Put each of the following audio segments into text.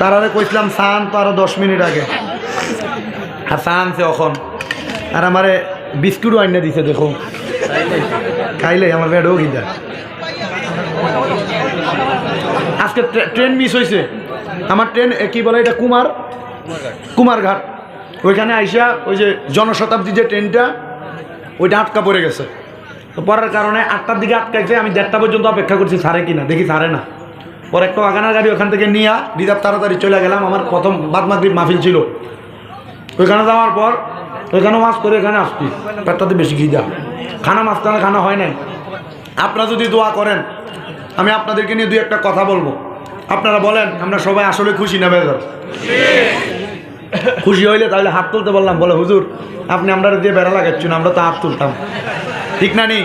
তারারে কইছিলাম সান তো আরো 10 মিনিট আগে, আর সানছে এখন, আর আমারে বিস্কুটও আইনা দিছে, দেখো খাইলে আমার পেটও খিদা। আজকে ট্রেন মিস হয়েছে আমার, ট্রেন কি বলে এটা, কুমারঘাট, ওইখানে আইসা ওই যে জনশতাব্দী যে ট্রেনটা ওইটা আটকা পড়ে গেছে। তো পড়ার কারণে 8টার দিকে আটকাইছে, আমি 1:30 পর্যন্ত অপেক্ষা করছি ছাড়ে কিনা, দেখি ছাড়ে না। পরে একটা ওয়াগানার গাড়ি ওখান থেকে নিয়ে রিজার্ভ তাড়াতাড়ি চলে গেলাম। আমার প্রথম বাদ মাগরিব মাহফিল ছিল, ওইখানে যাওয়ার পর ওইখানে মাছ করে এখানে আসছি, পেটটাতে বেশি খিদা, খানা মাঝখানে খানা হয় নাই। আপনারা যদি দোয়া করেন আমি আপনাদেরকে নিয়ে 2-1টা কথা বলবো, আপনারা বলেন আমরা সবাই আসলে খুশি না বেজার? খুশি হইলে তাহলে হাত তুলতে বললাম, বলে হুজুর আপনি আমরা দিয়ে বেড়া লাগাচ্ছেন, আমরা তো হাত তুলতাম, ঠিক না নি?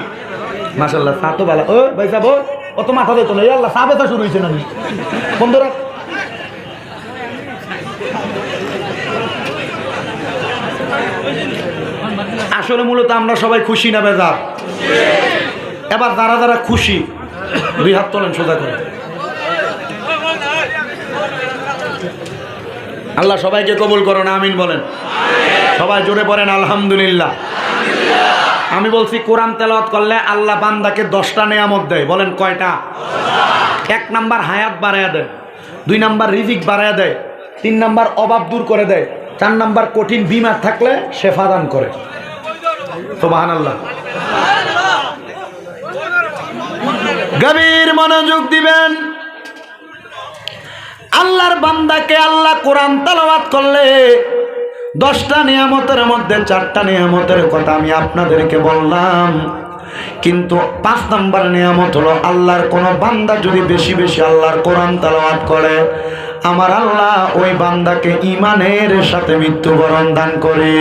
মাশাল্লাহ, চা তো ভালো। ও ভাই সাহেব অত মাথা দিত না, আল্লাহ চা বেচা শুরু হয়েছে না বন্ধুরা। আসলে মূলত আমরা সবাই খুশি না বেজার? এবার যারা যারা খুশি 2 হাত তোলেন সোজা করে। আল্লাহ সবাইকে কবুল করুন, আমিন বলেন। সবাই জোরে পড়েন আলহামদুলিল্লাহ। আমি বলছি কোরআন তেলাওয়াত করলে আল্লাহ বান্দাকে 10টা নেয়ামত দেয়, বলেন কয়টা? 1 নাম্বার হায়াত বাড়ায়া দেয়, 2 নাম্বার রিজিক বাড়ায়া দেয়, 3 নাম্বার অভাব দূর করে দেয়, 4 নাম্বার কঠিন বিমার থাকলে শেফা দান করে। সুবহানাল্লাহ। গভীর মনোযোগ দিবেন। আল্লাহর বান্দাকে আল্লাহ কোরআন তেলাওয়াত করলে 10টা নিয়ামতের মধ্যে 4টা নিয়ামতের কথা আমি আপনাদেরকে বললাম, কিন্তু 5 নাম্বার নিয়ামত হলো আল্লাহর কোনো বান্দা যদি বেশি বেশি আল্লাহর কোরআন তেলাওয়াত করে, আমার আল্লাহ ওই বান্দাকে ঈমানের সাথে মৃত্যুবরণ দান করে।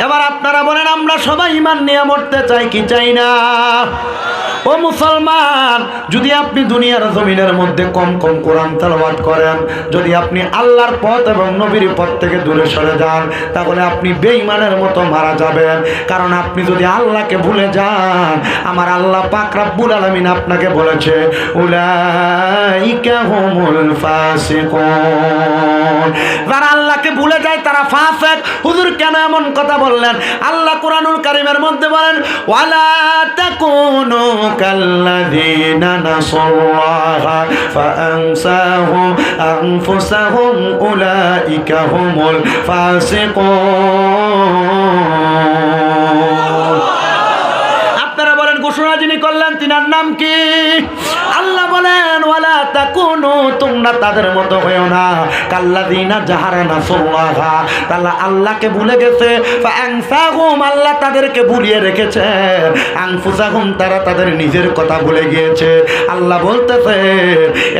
এবার আপনারা বলেন আমরা সবাই ঈমান নিয়ে মরতে চাই কি চাই না? ও মুসলমান, যদি আপনি দুনিয়ার জমিনের মধ্যে কম কম কোরআন তেলাওয়াত করেন, যদি আপনি আল্লাহর পথ এবং নবীর পথ থেকে দূরে সরে যান, তাহলে আপনি বেঈমানের মতো মারা যাবেন। কারণ আপনি যদি আল্লাহকে ভুলে যান, আমার আল্লাহ পাক রব্বুল আলামিন আপনাকে বলেছে উলাইকা হুমুল ফাসিকুন। যারা আল্লাহকে ভুলে যায় তারা ফাসিক। হুজুর কেন এমন কথা বললেন? আল্লাহ কুরআনুল কারীমের মধ্যে বলেন ওয়ালা তাকুনু কাল্লাযীনা নাসাল্লাহা ফাআনসাহুম আনফুসাহুম উলাইকা হুমুল ফাসিকুন। আপনারা বলেন ঘোষণা যিনি করলেন তিনার নাম কি? আল্লাহ বলেন ওয়ালা তাকুনু, তোমরা তাদের মতো হয়ো না কাল্লাযীনা যাহারা নাসাল্লাহা, তারা আল্লাহকে ভুলে গেছে, ফাআনসাহুম, আল্লাহ তাদেরকে ভুলিয়ে রেখেছে, আনফুসাহুম, তারা তাদের নিজের কথা ভুলে গিয়েছে। আল্লাহ বলতেছে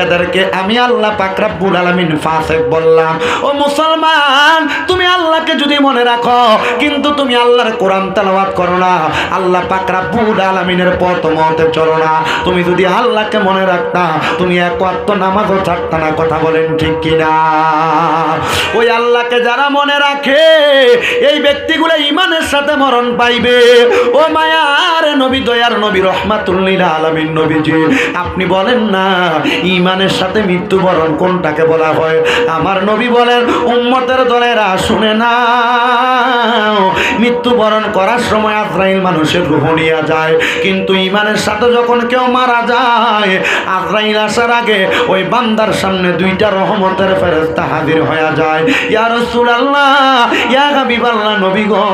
এদেরকে আমি আল্লাহ পাক রব্বুল আলামিন ফাসিক বললাম। ও মুসলমান, তুমি আল্লাহকে যদি মনে রাখো কিন্তু তুমি আল্লাহর কোরআন তেলাওয়াত করো না, আল্লাহ পাক রব্বুল আলামিনের পথ মতে চলো না, তুমি যদি আল্লাহকে মনে রাখতা তুমি এক ওয়াক্ত নামাজও ছাড়তা না। কথা বলেন ঠিক কিনা? ওই আল্লাহকে যারা মনে রাখে এই ব্যক্তিগুলো ঈমানের সাথে মরণ পাইবে। ও মায়ার নবী, দয়ার নবী, রাহমাতুল লিল আলামিন নবীজি, আপনি বলেন না ঈমানের সাথে মৃত্যুবরণ কোনটাকে বলা হয়? আমার নবী বলেন উম্মতের দলেরা শুনে না, মৃত্যুবরণ করার সময় আজরাইল মানুষের রূহ নিয়ে যায়, কিন্তু ঈমানের সাথে যখন কেউ মারা যায় আজরাইল আসার আগে ওই বান্দার সামনে 2টা রহমতের ফেরেশতা হাজির হয়ে যায়। ইয়া রাসূলুল্লাহ, ইয়া হাবিবাল্লাহ, নবী গো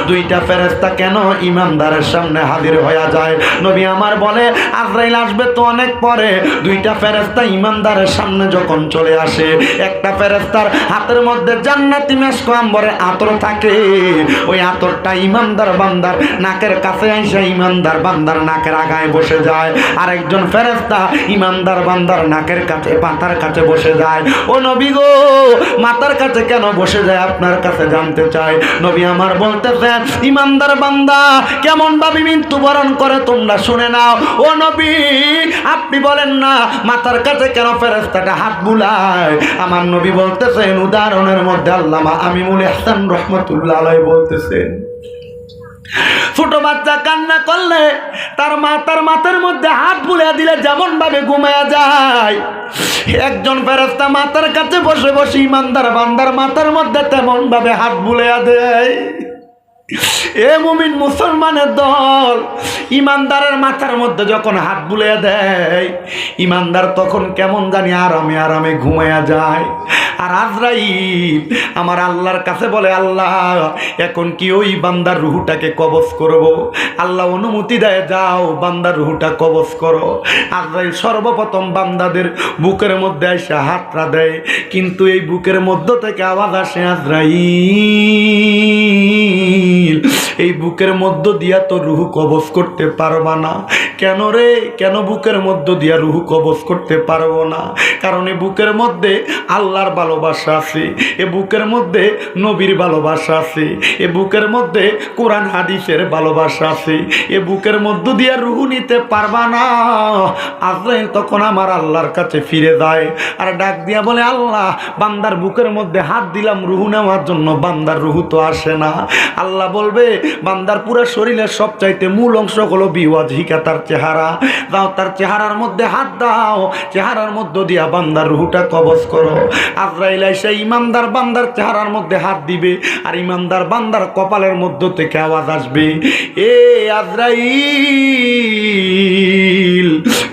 2টা ফেরেশতা কেন ঈমানদারের সামনে হাজির হয়ে যায়? নবী আমার বলে আজরাইল আসবে তো অনেক পরে, 2টা ফেরেশতা ঈমানদারের সামনে যখন চলে আসে, একটা ফেরেশতার হাতের মধ্যে জান্নাতি মেশক আম্বরের আতর থাকে, ওই আতরটা ঈমানদার বান্দার নাকের কাছে আইসা ঈমানদার বান্দার নাকের আগায় বসে যায়। আরেকজন ফেরেশতা ঈমানদার বান্দার নাকের কাছে মাথার কাছে বসে যায়। ও নবী গো, মাথার কাছে কেন বসে যায় আপনার কাছে জানতে চাই। নবী আমার বলতেছেন ঈমানদার বান্দা কেমন ভাবে মৃত্যুবরণ করে তোমরা শুনে নাও। ও নবী, আপনি বলেন না মাথার কাছে কেন ফেরেশতাটা হাত বুলায়? আমার নবী বলতেছেন উদাহরণের মধ্যে আল্লামা আমিনুল ইহসান রাহমাতুল্লাহ আলাইহি বলতেছেন ছোট বাচ্চা কান্না করলে তার মাথার মধ্যে হাত বুলিয়ে দিলে যেমন ভাবে ঘুমায়া যায়, একজন ফেরেশতা মাথার কাছে বসে বসে ইমানদার বান্দার মাথার মধ্যে তেমন ভাবে হাত বুলিয়ে দেয়। এ মুমিন মুসলমানের দল, ইমানদারের মাথার মধ্যে যখন হাত বুলিয়ে দেয়, ইমানদার তখন কেমন জানি আরামে আরামে ঘুমায়া যায়। আর আজরাইল আমার আল্লাহর কাছে বলে, আল্লাহ এখন কি ওই বান্দার রুহটাকে কবজ করব? আল্লাহ অনুমতি দেয়, যাও বান্দার রুহটা কবজ করো। আজরাইল সর্বপ্রথম বান্দাদের বুকের মধ্যে এসে হাতটা দেয়, কিন্তু এই বুকের মধ্য থেকে আওয়াজ আসে, আজরাইল এই বুকের মধ্য দিয়া তো রুহ কবজ করতে পারবা না। কেন রে, কেন বুকের মধ্য দিয়া রুহ কবজ করতে পারবো না? কারণ এই বুকের মধ্যে আল্লাহর ভালোবাসা আছে, এ বুকের মধ্যে নবীর ভালোবাসা আছে, এ বুকের মধ্যে কোরআন হাদিসের ভালোবাসা আছে, এ বুকের মধ্য দিয়া রুহ নিতে পারবা না। আজরাইল তখন আমার আল্লাহর কাছে ফিরে যায় আর ডাক দিয়া বলে, আল্লাহ বান্দার বুকের মধ্যে হাত দিলাম রুহ নেওয়ার জন্য, বান্দার রুহ তো আসে না। আল্লাহ বলবে, বান্দার পুরো শরীরের সবচাইতে মূল অংশ হলো বিওয়াজহিকা, তার চেহারা, দাও তার চেহারার মধ্যে হাত দাও, চেহারার মধ্য দিয়া বান্দার রুহটা কবজ করো। আজরাইল এসে ইমানদার বান্দার চেহারার মধ্যে হাত দিবে আর ইমানদার বান্দার কপালের মধ্য থেকে আওয়াজ আসবে, এ আজরাইল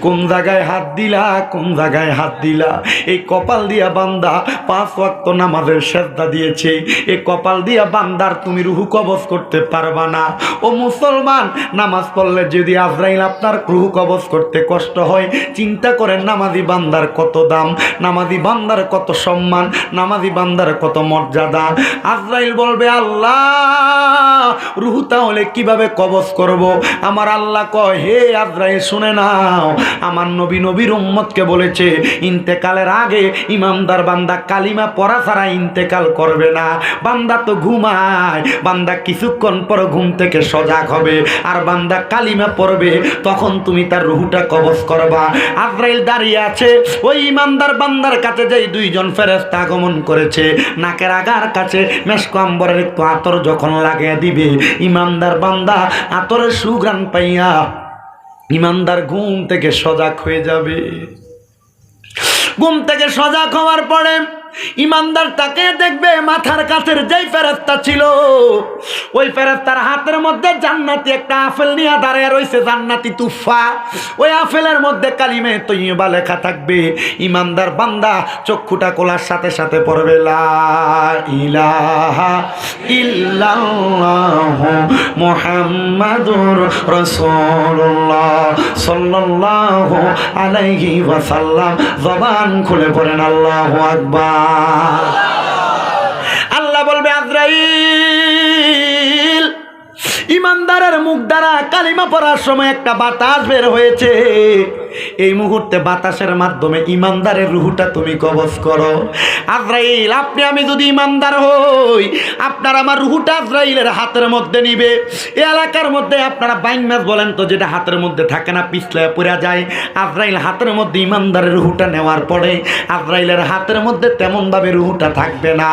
কোন জায়গায় হাত দিলা, কোন জায়গায় হাত দিলা? এই কপাল দিয়া বান্দা 5 ওয়াক্ত নামাজের সেজদা দিয়েছে, এই কপাল দিয়া বান্দার তুমি রুহ কবজ করতে পারবা না। ও মুসলমান, নামাজ পড়লে যদি আজরাইল আপনার রুহ কবজ করতে কষ্ট হয়, চিন্তা করেন নামাজি বান্দার কত দাম, নামাজি বান্দার কত সম্মান, নামাজি বান্দার কত মর্যাদা। আজরাইল বলবে, আল্লাহ রুহ তাহলে কিভাবে কবজ করব? আমার আল্লাহ কয়, হে আজরাইল শুনে নাও, আমার নবী নবীর উম্মতকে বলেছে ইন্তেকালের আগে ইমানদার বান্দা কালিমা পড়া ছাড়া ইন্তেকাল করবে না। বান্দা তো ঘুমায়, বান্দা কিছুক্ষণ পর ঘুম থেকে সজাগ হবে আর বান্দা কালিমা পড়বে, তখন তুমি তার রুহটা কবজ করবা। আজরাইল দাঁড়িয়ে আছে, ওই ইমানদার বান্দার কাছে যেই 2 জন ফেরেশতা আগমন করেছে, নাকের আগার কাছে মেশক আম্বরের একটু আতর যখন লাগিয়ে দিবে, ইমানদার বান্দা আতরের সুঘ্রাণ পাইয়া ইমানদার ঘুম থেকে সজাগ হয়ে যাবে। ঘুম থেকে সজাগ হওয়ার পরে ইমানদার তাকে দেখবে, মাথার কাছের যেই ফেরেশতা ছিল ওই ফেরেশতার হাতের মধ্যে জান্নাতি একটা আপেল নিয়ে দাঁড়িয়ে রয়েছে, জান্নাতি তুফা। ওই আপেলের মধ্যে কালিমে তৈয়বা লেখা থাকবে। ইমানদার বান্দা চক্ষুটা খোলার সাথে সাথে পড়বে, লা ইলাহা ইল্লাল্লাহু মুহাম্মাদুর রাসূলুল্লাহ সাল্লাল্লাহু আলাইহি ওয়াসাল্লাম। জবান খুলে পড়েন আল্লাহু আকবার। আল্লাহ বলবে, আজরাইল ইমানদারের মুখ দ্বারা কালিমা পড়ার সময় একটা বাতাস বের হয়েছে, এই মুহূর্তে বাতাসের মাধ্যমে ইমানদারের রুহটা তুমি কবজ করো। আজরাইল আপনি আমি যদি ইমানদার হই, আপনার আমার রুহটা আজরাইলের হাতের মধ্যে নিবে। এই এলাকার মধ্যে আপনারা বাইন মাছ বলেন তো, যেটা হাতের মধ্যে থাকে না, পিছলে পড়ে যায়। আজরাইল হাতের মধ্যে ইমানদারের রুহটা নেওয়ার পরে আজরাইলের হাতের মধ্যে তেমনভাবে রুহটা থাকবে না।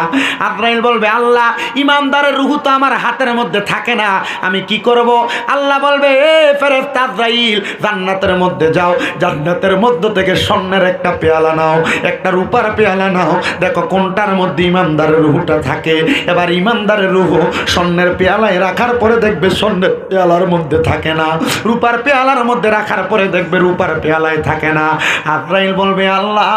আজরাইল বলবে, আল্লাহ ইমানদারের রুহ তো আমার হাতের মধ্যে থাকে না, আমি কি করব? আল্লাহ বলবে, এ ফেরেশতা আজরাইল জান্নাতের মধ্যে যাও, জান্নাতের মধ্য থেকে স্বর্ণের একটা পেয়ালা নাও, একটা রূপার পেয়ালা নাও, দেখো কোনটার মধ্যে ইমানদারের রুহটা থাকে। এবার ইমানদারের রুহ স্বর্ণের পেয়ালায় রাখার পরে দেখবে স্বর্ণের পেয়ালার মধ্যে থাকে না, রূপার পেয়ালার মধ্যে রাখার পরে দেখবে রূপার পেয়ালায় থাকে না। আজরাইল বলবে, আল্লাহ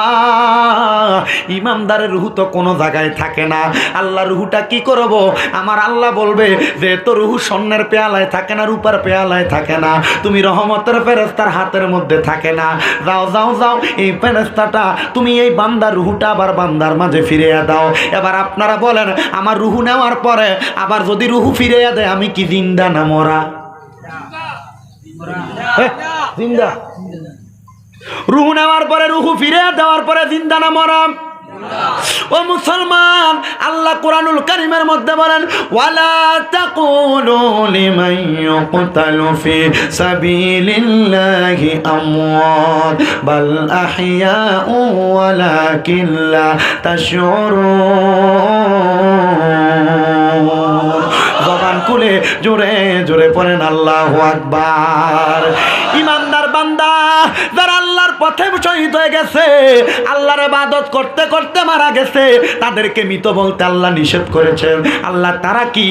ইমানদারের রুহ তো কোনো জায়গায় থাকে না, আল্লাহ রুহটা কি করব? আমার আল্লাহ বলবে যে তোর রুহ স্বর্ণের পেয়ালায় থাকে না, রূপার পেয়ালায় থাকে না, তুমি রহমতের ফেরেশতার হাতের মধ্যে থাকে না, যাও যাও যাও এই ফেরেশতাটা তুমি এই বান্দার রুহটা আবার বান্দার মাঝে ফিরিয়ে দাও। এবার আপনারা বলেন, আমার রুহু নেওয়ার পরে আবার যদি রুহু ফিরিয়ে দেয়, আমি কি জিন্দা না মরা? জিন্দা। রুহু নেওয়ার পরে, রুহু ফিরিয়ে দেওয়ার পরে জিন্দা না মরা? ও মুসলমান, আল্লাহ কোরআনুল কারীমের মধ্যে বলেন, ওয়ালা তাকুলু লিমান ইউকতালু ফি সাবিলিল্লাহি আমওয়াত বাল আহইয়াউ ওয়ালাকিন লা তাশউরুন। জবান খুলে জোরে জোরে পড়েন আল্লাহু আকবার। ইমানদার বান্দা যারা আল্লাহর পথে শহীদ হয়ে গেছে, আল্লাহর ইবাদত করতে করতে মারা গেছে, তাদেরকে মৃত বলতে আল্লাহ নিষেধ করেছেন। আল্লাহ তারা কি?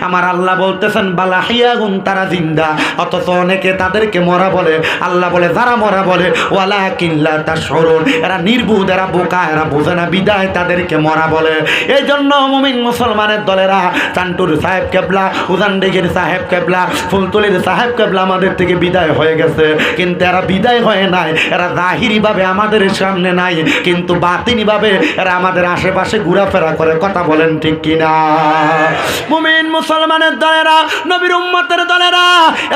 আমার আল্লাহ বলতেছেন বালাহিয়াগুন, তারা জিন্দা, অথচ অনেকে তাদেরকে মরা বলে। আল্লাহ বলে যারা মরা বলে ওয়ালাকিন লা তাশউরুন, এরা নির্বুধ, এরা বোকা, এরা বোঝে না, বিদায় তাদেরকে মরা বলে। এই জন্য মুমিন মুসলমানের দলেরা চান্টুর সাহেব কেবলা, উজানডিগির সাহেব কেবলা, ফুলতলির সাহেব কেবলা আমাদের থেকে বিদায় হয়ে গেছে, কিন্তু এরা বিদায় হয়ে নাই। এরা জাহিরি ভাবে আমাদের সামনে নাই, কিন্তু বাতিনি ভাবে এরা আমাদের আশেপাশে ঘোরাফেরা করে। কথা বলেন ঠিক কিনা? মুমিন মুসলমানের দলেরা, নবীর উম্মতের দলেরা,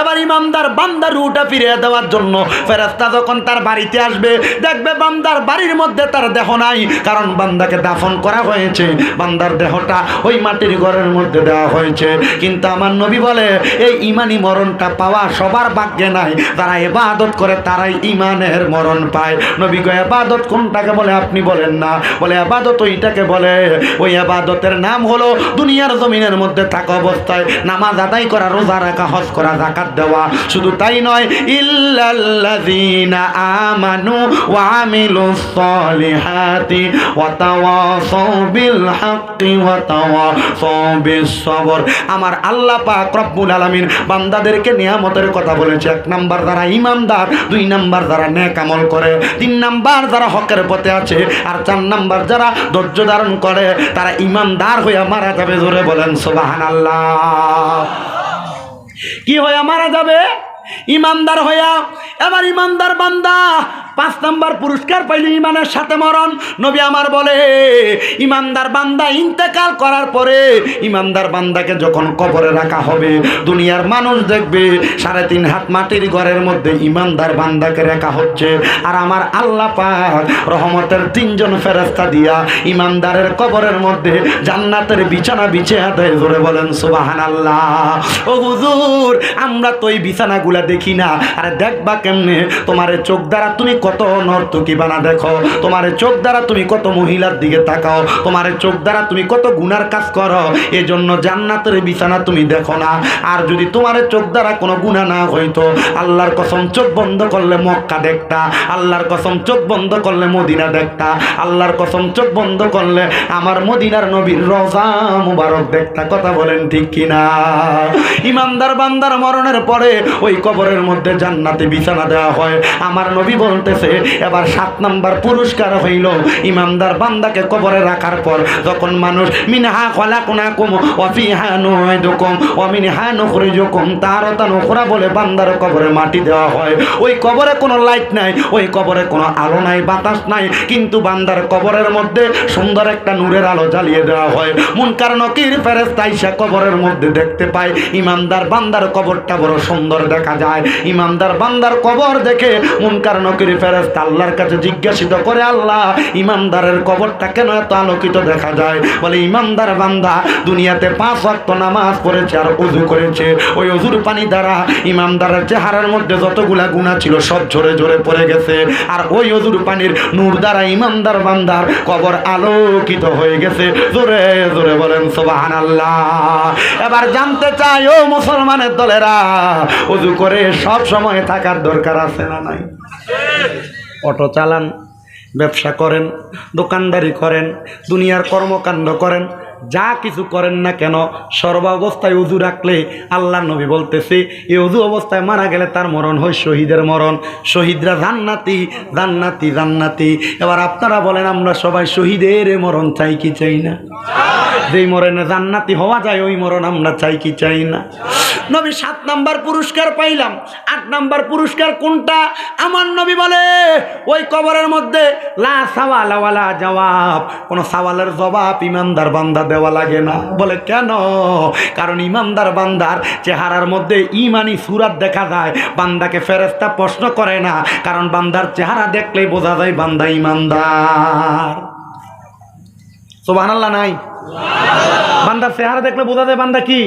এবার ইমানদার বান্দার রুটা ফিরিয়ে দেওয়ার জন্য ফেরেশতা যখন তার বাড়িতে আসবে, দেখবে বান্দার বাড়ির মধ্যে তার দেহ নাই, কারণ বান্দাকে দাফন করা হয়েছে, বান্দার দেহটা ওই মাটির ঘরের মধ্যে দেওয়া হয়েছে। কিন্তু আমার নবী বলে এই ইমানি মরণটা পাওয়া সবার ভাগ্যে নাই, যারা ইবাদত করে তারাই ইমানের মরণ পায়। নবী কয় ইবাদত কোনটাকে বলে আপনি বলেন না? বলে ইবাদত ওইটাকে বলে, ওই ইবাদতের নাম হলো দুনিয়ার জমিনের মধ্যে থাকা অবস্থায় নামাজ আদায় করা, রোজা রাখা, হজ করা, যাকাত দেওয়া। শুধু তাই নয়, ইল্লাল্লাযীনা আমানু ওয়া আমিলুস সলিহাতি ওয়া তাওয়াসাউ বিল হাক্কি ওয়া তাওয়াসাউ বিস সবর। আমার আল্লাহ পাক রব্বুল আলামিন বান্দাদেরকে নিয়ামতের কথা বলেছে। 1 নাম্বার যারা ঈমানদার, 2 নাম্বার যারা নেক আমল করে, 3 নাম্বার যারা হকের পথে আছে, আর 4 নাম্বার যারা ধৈর্য ধারণ করে, তারা ঈমানদার হয়ে মারা যাবে। জোরে বলেন সুবহানাল্লাহ। কি হয়ে মারা যাবে? ইমানদার হইয়া। এবার ইমানদার বান্দা 5 নাম্বার পুরস্কার পাইল, ইমানের সাথে মরণ। নবী আমার বলে ইমানদার বান্দা ইন্তেকাল করার পরে ইমানদার বান্দাকে যখন কবরে রাখা হবে, দুনিয়ার মানুষ দেখবে 3.5 হাত মাটির ঘরের মধ্যে ইমানদার বান্দাকে রাখা হচ্ছে। আর আমার আল্লাহ পাক রহমতের 3 জন ফেরেশতা দিয়া ইমানদারের কবরের মধ্যে জান্নাতের বিছানা বিছিয়ে দেয়। জোরে বলেন সুবহানাল্লাহ। ও হুজুর, আমরা তো এই বিছানাগুলা দেখি না। আরে দেখবা কেমনে? তোমার চোখ দ্বারা তুমি কত নর্তকী বানা দেখো, তোমার চোখ দ্বারা তুমি কত মহিলার দিকে তাকাও, তোমার চোখ দ্বারা তুমি কত গুনার কাজ করো, এই জন্য জান্নাতের বিছানা তুমি দেখো না। আর যদি তোমার চোখ দ্বারা কোনো গুনাহ না হইতো, আল্লাহর কসম চোখ বন্ধ করলে মক্কা দেখতা, আল্লাহর কসম চোখ বন্ধ করলে মদিনা দেখতা, আল্লাহর কসম চোখ বন্ধ করলে আমার মদিনার নবীর রওজা মুবারক দেখতা। কথা বলেন ঠিক কিনা? ইমানদার বান্দার মরণের পরে ওই কবরের মধ্যে জান্নাতে বিছানা দেওয়া হয়। আমার নবী বলতেছে এবার 7 নাম্বার পুরস্কার হইল ইমানদার বান্দাকে কবরে রাখার পর যখন মানুষ মিনহা খলাকনাকুম ওয়া ফিহা নুইদুকুম ওয়া মিনহা নুখরিজুকুম তারাতান উখরা বলে বান্দার কবরে মাটি দেওয়া হয়। ওই কবরে কোনো লাইট নাই, ওই কবরে কোনো আলো নাই, বাতাস নাই, কিন্তু বান্দার কবরের মধ্যে সুন্দর একটা নূরের আলো জ্বালিয়ে দেওয়া হয়। মুনকার নকির ফেরেশতা আইসা কবরের মধ্যে দেখতে পায় ইমানদার বান্দার কবরটা বড় সুন্দর দেখা যায়। ইমানদার বান্দার কবর দেখে মুনকার নকির ফেরেশতা আল্লাহর কাছে জিজ্ঞাসিত করে, আল্লাহ ইমানদারের কবরটা কেন এত আলোকিত দেখা যায়? বলে ইমানদার বান্দা দুনিয়াতে 5 ওয়াক্ত নামাজ পড়েছে আর ওযু করেছে, ওই ওযুর পানি দ্বারা ইমানদারের চেহারার মধ্যে যতগুলা গুনাহ ছিল সব ঝরে ঝরে পড়ে গেছে। আর ওই ওযুর পানির নূর দ্বারা ইমানদার বান্দার কবর আলোকিত হয়ে গেছে। জোরে জোরে বলেন সুবহানাল্লাহ। এবার জানতে চাই ও মুসলমানের দলেরা, ওযু করে সব সময় থাকার দরকার আছে না নাই? অটো চালান, ব্যবসা করেন, দোকানদারি করেন, দুনিয়ার কর্মকাণ্ড করেন, যা কিছু করেন না কেন সর্বাবস্থায় ওযু রাখলে আল্লাহ নবী বলতেছে এই ওযু অবস্থায় মারা গেলে তার মরণ হয় শহীদের মরণ। শহীদরা জান্নাতি জান্নাতি জান্নাতি। এবার আপনারা বলেন আমরা সবাই শহীদের মরণ চাই কি চাই না? যেই মরণে জান্নাতি হওয়া যায় ওই মরণ আমরা চাই কি চাই না? নবী 7 নাম্বার পুরস্কার পাইলাম। 8 নাম্বার পুরস্কার কোনটা? আমার নবী বলে ওই কবরের মধ্যে লা সাওয়ালা ওয়ালা জবাব, কোনো সওয়ালের জবাব ইমানদার বান্দা দেওয়া লাগে না। বলে কেন? কারণ ইমানদার বান্দার চেহারার মধ্যে ইমানি সূরত দেখা যায়, বান্দাকে ফেরেশতা প্রশ্ন করে না, কারণ বান্দার চেহারা দেখলেই বোঝা যায় বান্দা ইমানদার। সুবহানাল্লাহ নাই? বান্দার চেহারা দেখলে বোঝা যায় বান্দা কি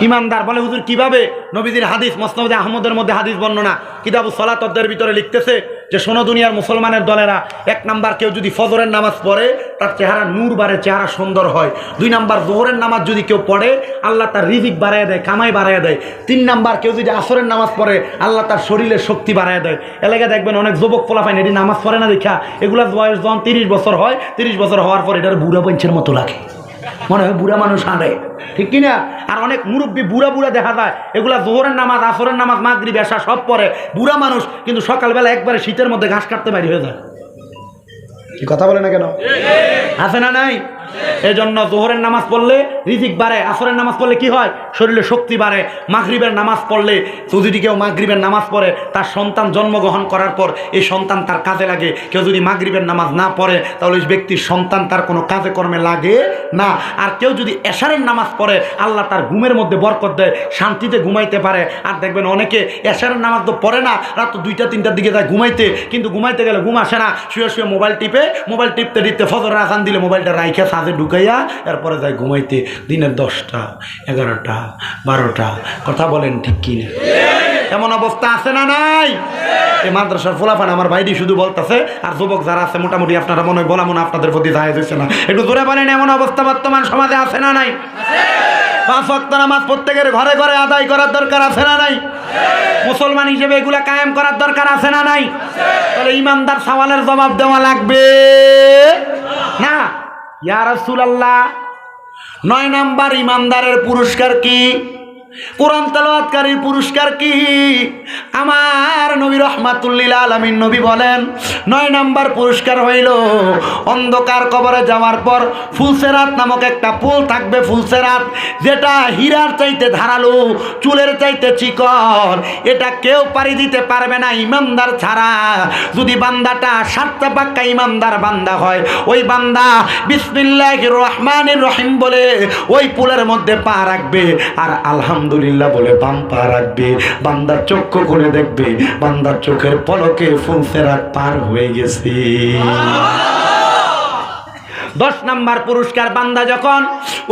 ইমানদার। বলে হুজুর কিভাবে? নবীজির হাদিস মুসনাদে আহমদের মধ্যে হাদিস বর্ণনা, কিতাবুস সালাত অধ্যায়ের ভিতরে লিখতেছে যে শোনো দুনিয়ার মুসলমানের দলেরা, 1 নাম্বার কেউ যদি ফজরের নামাজ পড়ে তার চেহারা নূর বাড়ে, চেহারা সুন্দর হয়। 2 নাম্বার জোহরের নামাজ যদি কেউ পড়ে আল্লাহ তার রিজিক বাড়ায় দেয়, কামাই বাড়ায় দেয়। 3 নাম্বার কেউ যদি আসরের নামাজ পড়ে আল্লাহ তার শরীরের শক্তি বাড়ায় দেয়। এলাকায় দেখবেন অনেক যুবক পোলাপাইন এটি নামাজ পড়ে না দেখা, এগুলার বয়স যখন 30 বছর হয়, 30 বছর হওয়ার পর এটার বুড়া পঞ্চের মতো লাগে, মনে হয় বুড়া মানুষ হাঁটে, ঠিক কিনা? আর অনেক মুরব্বী বুড়া বুড়া দেখা যায়, এগুলা জোহরের নামাজ, আসরের নামাজ, মাগরিব, এশা সব পড়ে, বুড়া মানুষ, কিন্তু সকালবেলা একবারে শীতের মধ্যে ঘাস কাটতে বাইরে হয়ে যায়। কি কথা বলে না কেন? আছে না নাই? এই জন্য জোহরের নামাজ পড়লে রিজিক বাড়ে, আসরের নামাজ পড়লে কি হয়? শরীরে শক্তি বাড়ে। মাগরিবের নামাজ পড়লে যদি কেউ মাগরিবের নামাজ পড়ে তার সন্তান জন্মগ্রহণ করার পর এই সন্তান তার কাজে লাগে। কেউ যদি মাগরিবের নামাজ না পড়ে তাহলে ওই ব্যক্তির সন্তান তার কোনো কাজে কর্মে লাগে না। আর কেউ যদি এশারের নামাজ পড়ে আল্লাহ তার ঘুমের মধ্যে বরকত দেয়, শান্তিতে ঘুমাইতে পারে। আর দেখবেন অনেকে এশারের নামাজ তো পড়ে না, রাত 2টা-3টার দিকে যায় ঘুমাইতে, কিন্তু ঘুমাইতে গেলে ঘুম আসে না, শুয়ে শুয়ে মোবাইল টিপতে টিপতে ফজরের আজান দিলে মোবাইলটা রাইখে সাজে ঢুকাইয়া এরপরে যায় ঘুমাইতে। দিনের 10টা, 11টা, 12টা। কথা বলেন ঠিক কি না? এমন অবস্থা আছে না নাই? এই মাদ্রাসার ফোলাফান আমার ভাইটি শুধু বলতেছে, আর যুবক যারা আছে মোটামুটি আপনারা মনে হয় বলা মনে আপনাদের প্রতি জায়েজ হয়েছে না, একটু জোরে বলেন এমন অবস্থা বর্তমান সমাজে আছে না নাই? 5 ওয়াক্ত নামাজ প্রত্যেকের ঘরে ঘরে আদায় করার দরকার আছে না নাই? মুসলমান হিসেবে এগুলা কায়েম করার দরকার আছে না নাই? তাহলে ইমানদার সওয়ালের জবাব দেওয়া লাগবে না? ইয়া রাসূলুল্লাহ, 9 নাম্বার ইমানদারের পুরস্কার কি? কোরআন তেলাওয়াতকারীর পুরস্কার কি? আমার নবী রাহমাতুল লিল আলামিন নবী বলেন 9 নাম্বার পুরস্কার হইল অন্ধকার কবরে যাওয়ার পর ফুলসেরাত নামক একটা পুল থাকবে। ফুলসেরাত যেটা হীরার চাইতে ধারালো, চুলের চাইতে চিকন, এটা কেউ পাড়ি দিতে পারবে না ইমানদার ছাড়া। যদি বান্দাটা 7টা পাক্কা ইমানদার বান্দা হয়, ওই বান্দা বিসমিল্লাহির রহমানির রহিম বলে ওই পুলের মধ্যে পা রাখবে, আর আলহামদুলিল্লাহ বলে বাম পা রাখবে। বান্দার চক্ষু খুলে দেখবে বান্দার চোখের পলকে ফুলসেরাত পার হয়ে গেছে। 10 নাম্বার পুরস্কার, বান্দা যখন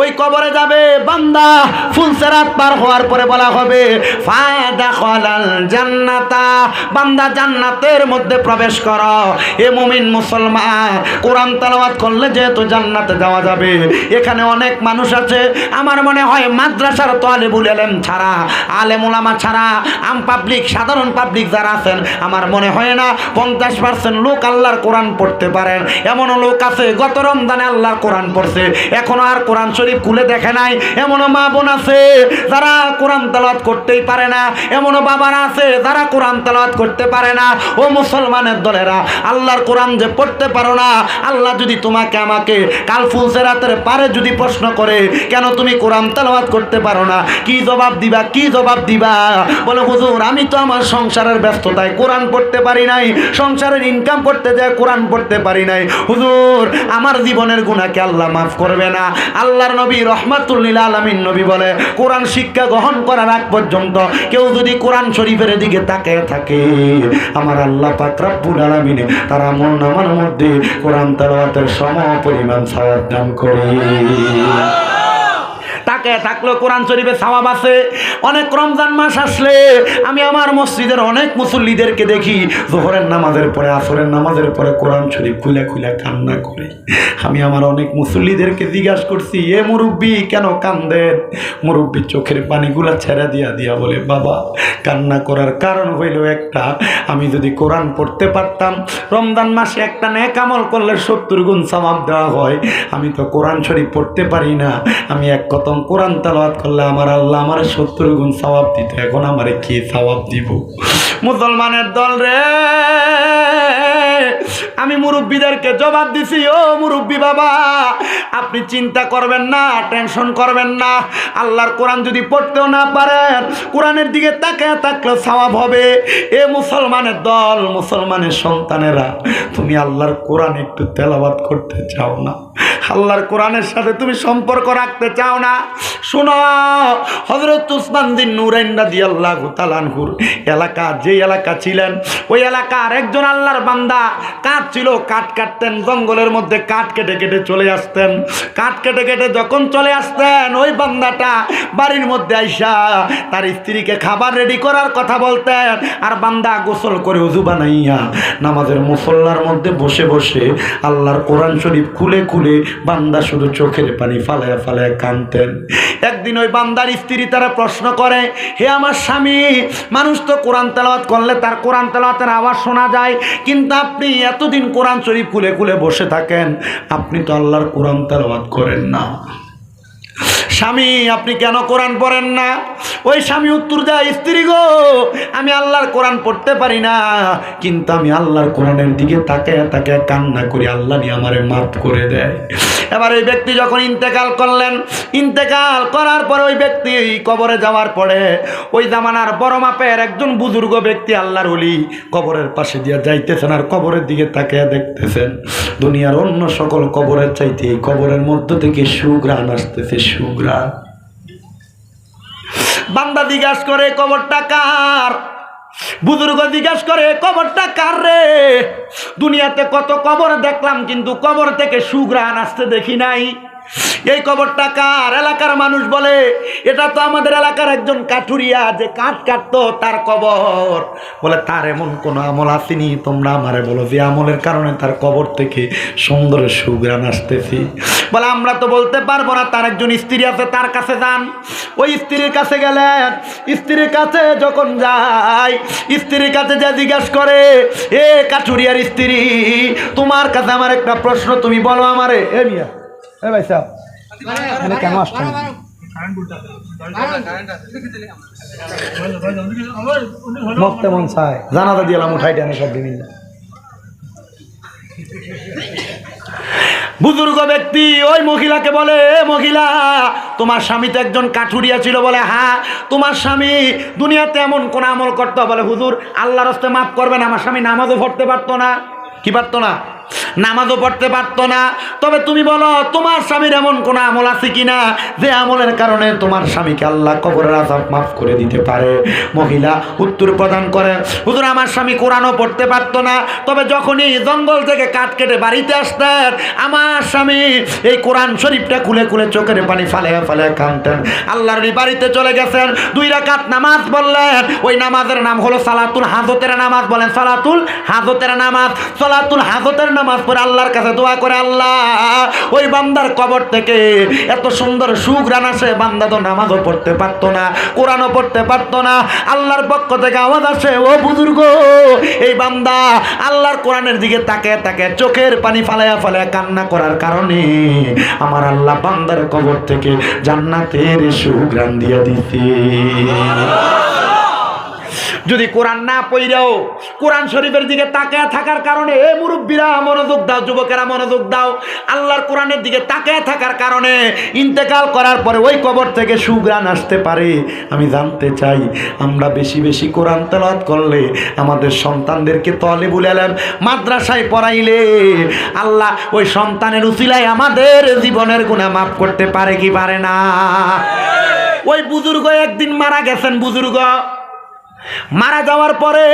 ওই কবরে যাবে, বান্দা ফুলসেরাত পার হওয়ার পরে বলা হবে ফাদাখালাল জান্নাতা, বান্দা জান্নাতের মধ্যে প্রবেশ করো। এ মুমিন মুসলমান, কোরআন তেলাওয়াত করলে যেহেতু জান্নাতে যাওয়া যাবে। এখানে অনেক মানুষ আছে, আমার মনে হয় মাদ্রাসার তালিবুল ইলম ছাড়া, আলেম ওলামা ছাড়া, আম পাবলিক, সাধারণ পাবলিক যারা আছেন, আমার মনে হয় না 50% লোক আল্লাহর কোরআন পড়তে পারেন। এমনও লোক আছে গত রমজানে আল্লাহর কোরআন পড়ছে, এখনো আর কোরআন শরীফ খুলে দেখে নাই। এমনও মা বোন আছে যারা কোরআন তেলাওয়াত করতেই পারে না, এমনও বাবারা আছে যারা কোরআন তেলাওয়াত করতে পারে না। ও মুসলমানের দলেরা, আল্লাহর কোরআন যে পড়তে পারো না, আল্লাহ যদি তোমাকে আমাকে কাল ফুলসেরাতের পারে যদি প্রশ্ন করে কেন তুমি কোরআন তেলাওয়াত করতে পারো না, কি জবাব দিবা? কি জবাব দিবা? বলে হুজুর আমি তো আমার সংসারের ব্যস্ততায় কোরআন পড়তে পারি নাই, সংসারের ইনকাম করতে যায় কোরআন পড়তে পারি নাই। হুজুর আমার জীবনের গুনাহকে আল্লাহ মাফ করবে না। আল্লাহর নবী রাহমাতুল লিল আলামিন নবী বলে কোরআন শিক্ষা গ্রহণ করার আগ পর্যন্ত কেউ যদি কোরআন শরীফের দিকে তাকিয়ে থাকে, আমার আল্লাহ পাক রব্বুল আলামিন তার আমলনামার মধ্যে কোরআন তেলাওয়াতের সমপরিমাণ সওয়াব দান করে। তাকে থাকলো কোরআন শরীফে সওয়াব আছে। অনেক রমজান মাস আসলে আমি আমার মসজিদের অনেক মুসল্লিদেরকে দেখি যোহরের নামাজের পরে, আসরের নামাজের পরে কোরআন শরীফ খুলে খুলে কান্না করে। আমি আমার অনেক মুসল্লিদেরকে জিজ্ঞাসা করছি, এ মুরব্বী কেন কান্দেন? মুরব্বী চোখের পানিগুলা ছেড়ে দিয়া বলে, বাবা কান্না করার কারণ হইল একটা, আমি যদি কোরআন পড়তে পারতাম, রমজান মাসে একটা নেক আমল করলে 70 গুণ সওয়াব দেওয়া হয়। আমি তো কোরআন শরীফ পড়তে পারি না, আমি এক কত কোরআন তেলাওয়াত করলে আমার আল্লাহ আমার 70 গুণ সওয়াব দিত, এখন আমারে কি সওয়াব দিব? মুসলমানের দল রে, আমি মুরব্বীদেরকে জবাব দিছি, ও মুরব্বী বাবা আপনি চিন্তা করবেন না, টেনশন করবেন না। আল্লাহর কোরআন যদি পড়তেও না পারেন, কোরআনের দিকে তাকায় থাকলে সওয়াব হবে। এ মুসলমানের দল, মুসলমানের সন্তানেরা, তুমি আল্লাহর কোরআন একটু তেলাওয়াত করতে চাও না? আল্লাহর কোরআনের সাথে তুমি সম্পর্ক রাখতে চাও না? শোনো, হযরত উসমান বিন নুরাইন রাদিয়াল্লাহু তাআলা আনহুর এলাকা, যে এলাকা ছিলেন, ওই এলাকার একজন আল্লাহর বান্দা কাঠ ছিল, কাঠ কাটতেন, জঙ্গলের মধ্যে কাঠ কেটে কেটে চলে আসতেন। কাঠ কেটে কেটে যখন চলে আসতেন, ওই বান্দাটা বাড়ির মধ্যে আইসা তার স্ত্রীকে খাবার রেডি করার কথা বলতেন, আর বান্দা গোসল করে ওযু বানাইয়া নামাজের মুসল্লার মধ্যে বসে বসে আল্লাহর কোরআন শরীফ খুলে খুলে বান্দা শুধু চোখের পানি ফালায়া ফালায়া কাঁদতেন। একদিন ওই বান্দার স্ত্রী তারা প্রশ্ন করে, হে আমার স্বামী, মানুষ তো কোরআন তেলাওয়াত করলে তার কোরআন তেলাওয়াতের আওয়াজ শোনা যায়, কিন্তু আপনি এতদিন কোরআন শরীফ খুলে খুলে বসে থাকেন, আপনি তো আল্লাহর কোরআন তেলাওয়াত করেন না। স্বামী, আপনি কেন কোরআন পড়েন না? ওই স্বামী উত্তর দেয়, স্ত্রী গো, আমি আল্লাহর কোরআন পড়তে পারি না, কিন্তু আমি আল্লাহর কোরআনের দিকে তাকায় তাকায় কান্না করি, আল্লাহ নিয়ে আমারে মাফ করে দেয়। এবার ওই ব্যক্তি যখন ইন্তেকাল করলেন, ইন্তেকাল করার পরে ওই ব্যক্তি কবরে যাওয়ার পরে ওই জামানার বড় মাপের একজন বুজুর্গ ব্যক্তি আল্লাহর ওলি কবরের পাশে দিয়ে যাইতেছেন, আর কবরের দিকে তাকায় দেখতেছেন দুনিয়ার অন্য সকল কবরের চাইতে এই কবরের মধ্য থেকে সুঘ্রাণ আসতেছে, সুঘ্রাণ। বান্দা জিজ্ঞাসা করে, কবরটা কার? বুজুর্গ জিজ্ঞাসা করে, কবরটা কার রে? দুনিয়াতে কত কবর দেখলাম, কিন্তু কবর থেকে সুঘ্রাণ আসতে দেখি নাই। এই কবরটা কার? এলাকার মানুষ বলে, এটা তো আমাদের এলাকার একজন কাঠুরিয়া, যে কাঠ কাটতো তার কবর। বলে, তার এমন কোন আমল আসেনি? তোমরা আমারে বলো যে আমলের কারণে তার কবর থেকে সুন্দর সুঘ্রাণ আসতেছি। বলে, আমরা তো বলতে পারবো না, তার একজন স্ত্রী আছে, তার কাছে যান। ওই স্ত্রীর কাছে গেলেন, স্ত্রীর কাছে যখন যায়, স্ত্রীর কাছে যা জিজ্ঞাসা করে, এ কাঠুরিয়ার স্ত্রী, তোমার কাছে আমার একটা প্রশ্ন, তুমি বলো আমারে। এ মিয়া, এ ভাই সাহেব, এখানে কেন আসছেন? মক্তে মন চায়, জানাজা দিলাম, উঠাই দেন সব দিন। বুজুর্গ ব্যক্তি ওই মহিলাকে বলে, মহিলা, তোমার স্বামী তো একজন কাঠুরিয়া ছিল। বলে, হ্যাঁ। তোমার স্বামী দুনিয়াতে এমন কোন আমল করতো? বলে, হুজুর, আল্লাহর রাস্তায় মাফ করবেন, আমার স্বামী নামাজও পড়তে পারতো না। কি পারতো না? নামাজও পড়তে পারতো না। তবে তুমি বলো, তোমার স্বামীর এমন কোন আমল আছে কিনা যে আমলের কারণে তোমার স্বামীকে আল্লাহ কবরের আযাব মাফ করে দিতে পারে? মহিলা উত্তর প্রদান করে, হুজুর, আমার স্বামী কোরআনও পড়তে পারতো না, তবে যখনই জঙ্গল থেকে কাঠ কেটে বাড়িতে আসতেন, আমার স্বামী এই কোরআন শরীফটা খুলে খুলে চোখের পানি ফালাইয়া ফালাইয়া কাঁদতেন। আল্লাহর বাড়িতে চলে গেছেন, 2 রাকাত নামাজ পড়লেন। ওই নামাজের নাম হলো সালাতুল হাজতের নামাজ। বলেন, সালাতুল হাজতের নামাজ। সালাতুল হাজতের নামাজ পড়ে আল্লাহর কাছে দোয়া করে, আল্লাহ, ওই বান্দার কবর থেকে এত সুন্দর সুঘ্রাণ আসে, বান্দা তো নামাজও পড়তে পারতো না, কোরআনও পড়তে পারতো না। আল্লাহর পক্ষ থেকে আওয়াজ আসে, ও বুজুর্গ, এই বান্দা আল্লাহর কোরআনের দিকে তাকায় তাকায় চোখের পানি ফালাইয়া ফালাইয়া কান্না করার কারণে আমার আল্লাহ বান্দার কবর থেকে জান্নাতের সুঘ্রাণ দিয়ে দিতে। যদি কোরআন না পড়েও কোরআন শরীফের দিকে তাকায় থাকার কারণে, এ মুরব্বীরা মনোযোগ দাও, যুবকেরা মনোযোগ দাও, আল্লাহর কোরআনের দিকে তাকায় থাকার কারণে ইন্তেকাল করার পরে ওই কবর থেকে সুঘ্রাণ আসতে পারে। আমি জানতে চাই, আমরা বেশি বেশি কোরআন তেলাওয়াত করলে, আমাদের সন্তানদেরকে তালিবুল ইলম মাদ্রাসায় পড়াইলে, আল্লাহ ওই সন্তানের উসিলায় আমাদের জীবনের গুনাহ মাফ করতে পারে কি পারে না? ওই বুজুর্গ একদিন মারা গেছেন। বুজুর্গ মারা যাওয়ার পরে,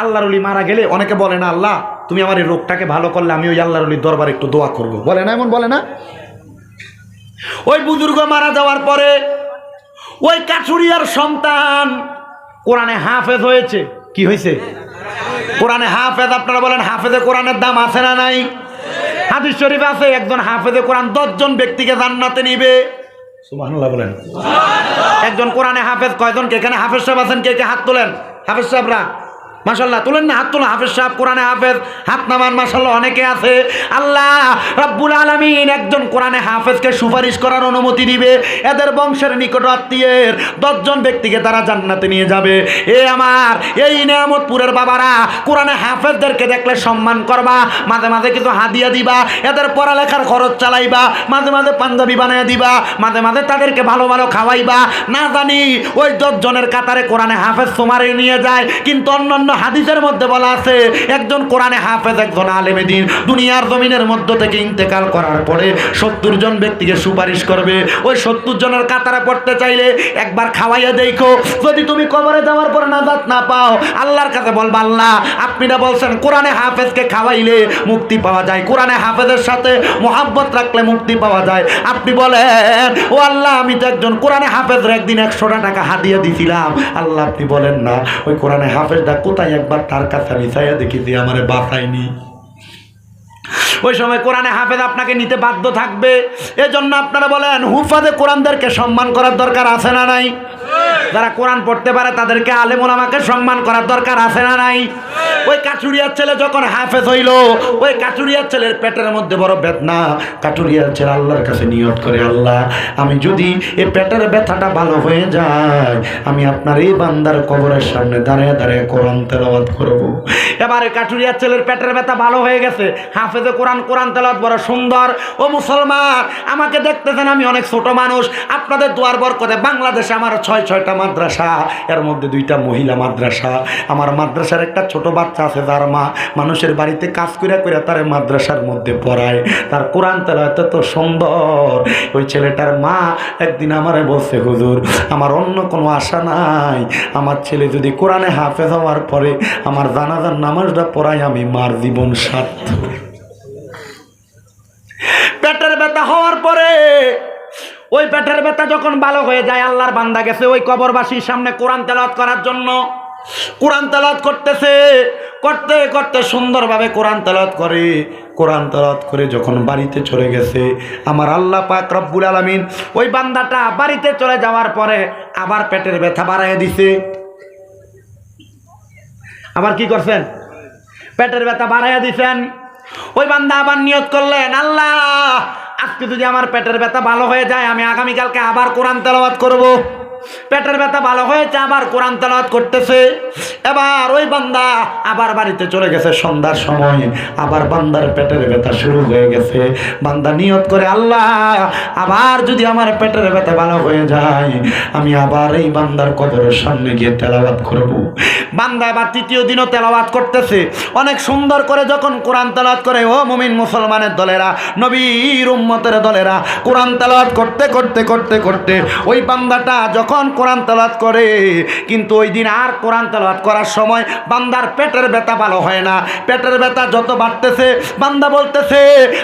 আল্লাহর ওলি মারা গেলে অনেকে বলে না, আল্লাহ, তুমি আমার এই রোগটাকে ভালো করলে আমি ওই আল্লাহর ওলির দরবারে একটু দোয়া করব, বলে না? এমন বলে না? ওই বুজুর্গ মারা যাওয়ার পরে ওই কাঠুরিয়ার সন্তান কোরআনে হাফেজ হয়েছে। কি হয়েছে? কোরআনে হাফেজ। আপনারা বলেন, হাফেজে কোরআনের দাম আছে না নাই? হাদিস শরীফ আছে, একজন হাফেজে কোরআন 10 জন ব্যক্তিকে জান্নাতে নিবে। সুবহানাল্লাহ বলেন। একজন কোরআনে হাফেজ কয়জনকে? এখানে হাফেজ সাহেব আছেন, কে কে হাত তোলেন? হাফেজ সাহেবরা মাশাআল্লাহ তুলেন না, হাত তোলা। হাফেজ সাহেব, কোরআনে হাফেজ, হাত নামান। মাশাআল্লাহ অনেকে আছে। আল্লাহ রাব্বুল আলামিন একজন কোরআনে হাফেজকে সুপারিশ করার অনুমতি দিবে। এদের বংশের নিকট আত্মীয়ের 10 জন ব্যক্তিকে তারা জান্নাতে নিয়ে যাবে। আমার এই নিয়ামতপুরের বাবারা, কোরআনে হাফেজদেরকে দেখলে সম্মান করবা, মাঝে মাঝে কিছু হাদিয়া দিবা, এদের পড়ালেখার খরচ চালাইবা, মাঝে মাঝে পাঞ্জাবি বানিয়ে দিবা, মাঝে মাঝে তাদেরকে ভালো ভালো খাওয়াইবা। না জানি ওই 10 জনের কাতারে কোরআনে হাফেজ তোমারে নিয়ে যায়, কিন্তু অন্যান্য অন্য হাদিসের মধ্যে বলা আছে একজন কোরআনে হাফেজ, একজন আলেমে দ্বীন দুনিয়ার জমিনের মধ্য থেকে ইন্তেকাল করার পরে 70 জন ব্যক্তিকে সুপারিশ করবে। ওই 70 জনের কাতারে পড়তে চাইলে একবার খাওয়াইয়া দেখো, যদি তুমি কবরে যাওয়ার পর নাজাত না পাও, আল্লাহর কাছে বলবা আল্লাহ আপনি না বলছেন কোরআনে হাফেজকে খাওয়াইলে মুক্তি পাওয়া যায়, কোরআনে হাফেজের সাথে মোহাব্বত রাখলে মুক্তি পাওয়া যায়। আপনি বলেন ও আল্লাহ আমি তো একজন কোরআনে হাফেজের একদিন 100টা টাকা হাদিয়া দিছিলাম। আল্লাহ আপনি বলেন না ওই কোরআনে হাফেজটা কোথায়, একবার তার কাছে আমি চাইয়া দেখেছি আমারে বাঁচায়নি। ওই সময় কোরআনে হাফেজ আপনাকে নিতে বাধ্য থাকবে। এজন্য আপনারা বলেন হুফাজে কোরআনদেরকে সম্মান করার দরকার আছে না নাই? যারা কোরআন পড়তে পারে তাদেরকে আলেম ওলামাকে সম্মান করার দরকার আছে না নাই? ওই কাটুরিয়ার ছেলে যখন হাফেজ হইল, ওই কাটুরিয়ার ছেলের পেটের মধ্যে বড় বেদনা। কাটুরিয়ার ছেলে আল্লাহর কাছে নিয়ত করে আল্লাহ আমি যদি এই পেটের ব্যথাটা ভালো হয়ে যায়, আমি আপনার এই বান্দার কবরের সামনে দাঁড়িয়ে দাঁড়িয়ে কোরআন তেলাওয়াত করব। এবারে কাটুরিয়ার ছেলের পেটের ব্যথা ভালো হয়ে গেছে, হাফেজে কোরআন তেলাওয়াত বড় সুন্দর। ও মুসলমান আমাকে দেখতেছেন আমি অনেক ছোট মানুষ, আপনাদের দুয়ার বরকতে বাংলাদেশে আমার 6টা মাদ্রাসা, এর মধ্যে 2টা মহিলা মাদ্রাসা। আমার মাদ্রাসার একটা ছোট বাচ্চা আছে যার মা মানুষের বাড়িতে কাজ করে তার মাদ্রাসার মধ্যে পড়ায়, তার কোরআন তেলাওয়াত তো সুন্দর। ওই ছেলেটার মা একদিন আমারে বলছে হুজুর আমার অন্য কোনো আশা নাই, আমার ছেলে যদি কোরআনে হাফেজ হওয়ার পরে আমার জানাজার নামাজটা পড়ায় আমি মার জীবন সার্থক। পেটের ব্যথা হওয়ার পরে ওই পেটের ব্যথা যখন ভালো হয়ে যায়, আল্লাহর বান্দা গেছে ওই কবরবাসীর সামনে কোরআন তেলাওয়াত করার জন্য। কোরআন তেলাওয়াত করতেছে, করতে করতে সুন্দরভাবে কোরআন তেলাওয়াত করে। কোরআন তেলাওয়াত করে যখন বাড়িতে চলে গেছে, আমার আল্লাহ পাক রব্বুল আলামিন ওই বান্দাটা বাড়িতে চলে যাওয়ার পরে আবার পেটের ব্যথা বাড়াইয়া দিছে। আবার কি করছেন? পেটের ব্যথা বাড়াইয়া দিছেন। ওই বান্দা আবার নিয়ত করলেন আল্লাহ আজকে যদি আমার পেটের ব্যথা ভালো হয়ে যায়, আমি আগামীকালকে আবার কোরআন তেলাওয়াত করব। পেটের ব্যথা ভালো হয়েছে, আবার কোরআন তেলাওয়াত করতেছে। এবার ওই বান্দা আবার বাড়িতে চলে গেছে সন্ধ্যার সময়, আবার বান্দার পেটের ব্যথা শুরু হয়ে গেছে। বান্দা নিয়ত করে আল্লাহ আবার যদি আমার পেটের ব্যথা ভালো হয়ে যায়, আমি আবার এই বান্দার কবরের সামনে গিয়ে তেলাওয়াত করব। বান্দা আবার 3য় দিনও তেলাওয়াত করতেছে। অনেক সুন্দর করে যখন কোরআন তেলাওয়াত করে, ও মুমিন মুসলমানের দলেরা, নবীর উম্মতের দলেরা, কোরআন তেলাওয়াত করতে করতে করতে করতে ওই বান্দাটা যখন কোরআন তেলাওয়াত করে, কিন্তু ওই দিন আর কোরআন তেলাওয়াত করার সময় বান্দার পেটের ব্যথা ভালো হয় না। পেটের ব্যথা যত বাড়তেছে বান্দা বলতেছে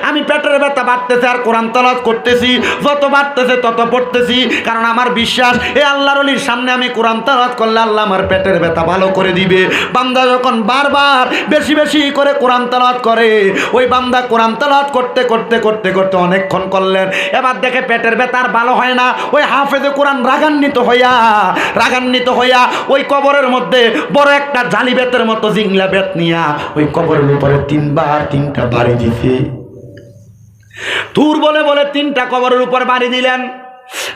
আমি পেটের ব্যথা বাড়তেছে আর কোরআন তেলাওয়াত করতেছি, যত বাড়তেছে তত পড়তেছি, কারণ আমার বিশ্বাস এই আল্লাহর ওলির সামনে আমি কোরআন তেলাওয়াত করলে আল্লাহ আমার পেটের ব্যথা ভালো করে দিবে। বান্দা যখন বারবার বেশি বেশি করে কোরআন তেলাওয়াত করে, ওই বান্দা কোরআন তেলাওয়াত করতে করতে করতে করতে অনেকক্ষণ করলেন, এবার দেখে পেটের ব্যথা আর ভালো হয় না। ওই হাফেজে কোরআন রাগান্বিত হইয়া ওই কবরের মধ্যে বড় একটা জালি বেতের মতো জিংলা বেত নিয়া ওই কবরের উপরে 3টা বাড়ি দিছে। তুর বলে বলে 3টা কবরের উপর বাড়ি দিলেন।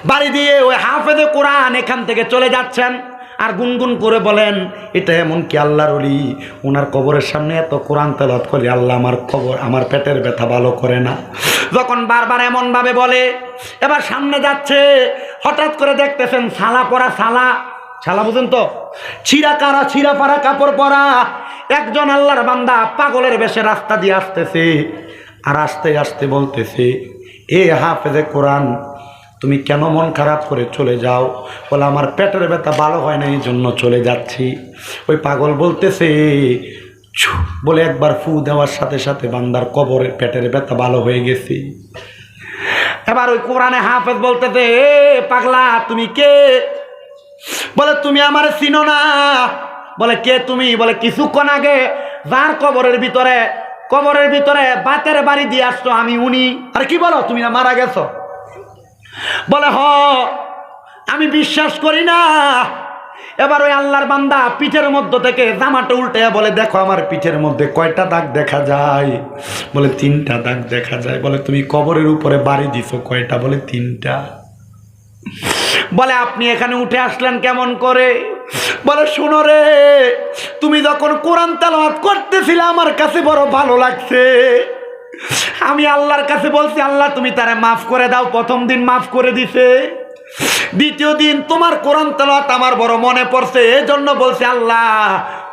বাড়ি দিয়ে ওই হাফেজে কোরআন এখান থেকে চলে যাচ্ছেন আর গুনগুন করে বলেন এটা এমন কি আল্লাহর ওলি, ওনার কবরের সামনে এত কোরআন তেলাওয়াত করে আল্লাহ আমার পেটের ব্যথা ভালো করে না। যখন বারবার এমনভাবে বলে, এবার সামনে যাচ্ছে, হঠাৎ করে দেখতেছেন ছালা পরা, ছালা বুঝেন তো, ছিঁড়া পাড়া কাপড় পরা একজন আল্লাহর বান্দা পাগলের বেশে রাস্তা দিয়ে আসতেছে। আর আস্তে আস্তে বলতেছে এ হাফেজে কোরআন তুমি কেন মন খারাপ করে চলে যাও? বলে আমার পেটের ব্যথা ভালো হয় না এই জন্য চলে যাচ্ছি। ওই পাগল বলতেছে বলে একবার ফু দেওয়ার সাথে সাথে বান্দার কবরের পেটের ব্যথা ভালো হয়ে গেছে। এবার ওই কোরআনে হাফেজ বলতেছে এ পাগলা তুমি কে? বলে তুমি আমার চিনো না। বলে কে তুমি? বলে কিছুক্ষণ আগে যার কবরের ভিতরে বাতের বাড়ি দিয়ে আসছো আমি উনি। আরে কি বলো তুমি না মারা গেছো? বলে হ আমি বিশ্বাস করি না। এবার ওই আল্লাহর বান্দা পিঠের মধ্য থেকে জামাটা উল্টে বলে দেখো আমার পিঠের মধ্যে কয়টা দাগ দেখা যায়? বলে 3টা দাগ দেখা যায়। বলে তুমি কবরের উপরে বাড়ি দিছো কয়টা? বলে 3টা। বলে আপনি এখানে উঠে আসলেন কেমন করে? বলে শুনো রে, তুমি যখন কোরআন তেলাওয়াত করতেছিলে আমার কাছে বড় ভালো লাগছে। আমি আল্লাহর কাছে বলছি আল্লাহ তুমি তারে মাফ করে দাও। প্রথম দিন মাফ করে দিছে, দ্বিতীয় দিন তোমার কোরআন তেলাওয়াত আমার বড় মনে পড়ছে, এজন্য বলছি আল্লাহ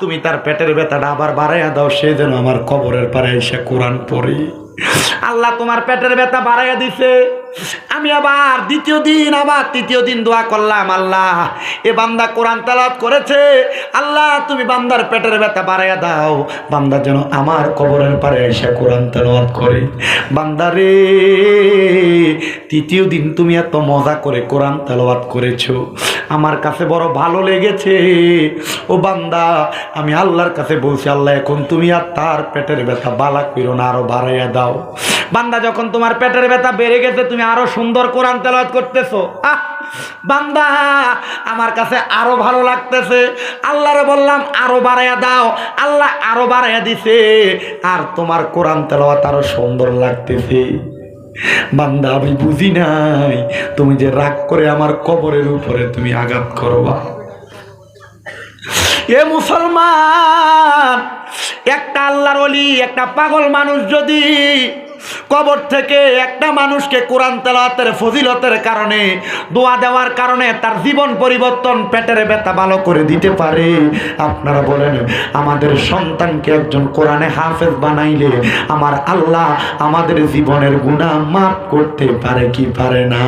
তুমি তার পেটের ব্যথাটা আবার বাড়াইয়া দাও, সে যেন আমার কবরের পারে এসে কোরআন পড়ে। আল্লাহ তোমার পেটের ব্যথা বাড়াইয়া দিছে। আমি আবার দ্বিতীয় দিন আবার তৃতীয় দিন দোয়া করলাম, আল্লাহ এ বান্দা কোরআন তেলাওয়াত করেছে, আল্লাহ তুমি বান্দার পেটের ব্যথা বাড়াইয়া দাও, বান্দা যেন আমার কবরের পারে এসে কোরআন তেলাওয়াত করে। বান্দারে তৃতীয় দিন তুমি এত মজা করে কোরআন তেলাওয়াত করেছো, আমার কাছে বড় ভালো লেগেছে। ও বান্দা, আমি আল্লাহর কাছে বলছি, আল্লাহ এখন তুমি আর তার পেটের ব্যথা বালা কইরো না, আরো বাড়াইয়া দাও। বান্দা যখন তোমার পেটের ব্যথা বেড়ে গেছে, তুমি আরো সুন্দর কোরআন তেলাওয়াত করতেছো, বান্দা আমার কাছে আরো ভালো লাগতেছে। আল্লাহরে বললাম আরো বাড়াইয়া দাও, আল্লাহ আরো বাড়াইয়া দিছে, আর তোমার কোরআন তেলাওয়াত আরো সুন্দর লাগতেছে। বান্দা আমি বুঝি নাই তুমি যে রাগ করে আমার কবরের উপরে তুমি আঘাত করবা। এ মুসলমান, একটা আল্লাহর ওলি, একটা পাগল মানুষ যদি কবর থেকে একটা মানুষকে কোরআন তেলাওয়াতের ফজিলতের কারণে, দোয়া দেওয়ার কারণে তার জীবন পরিবর্তন, পেটের ব্যথা ভালো করে দিতে পারে, আপনারা বলেন আমাদের সন্তানকে একজন কোরআনে হাফেজ বানাইলে আমার আল্লাহ আমাদের জীবনের গুনাহ মাফ করতে পারে কি পারে না?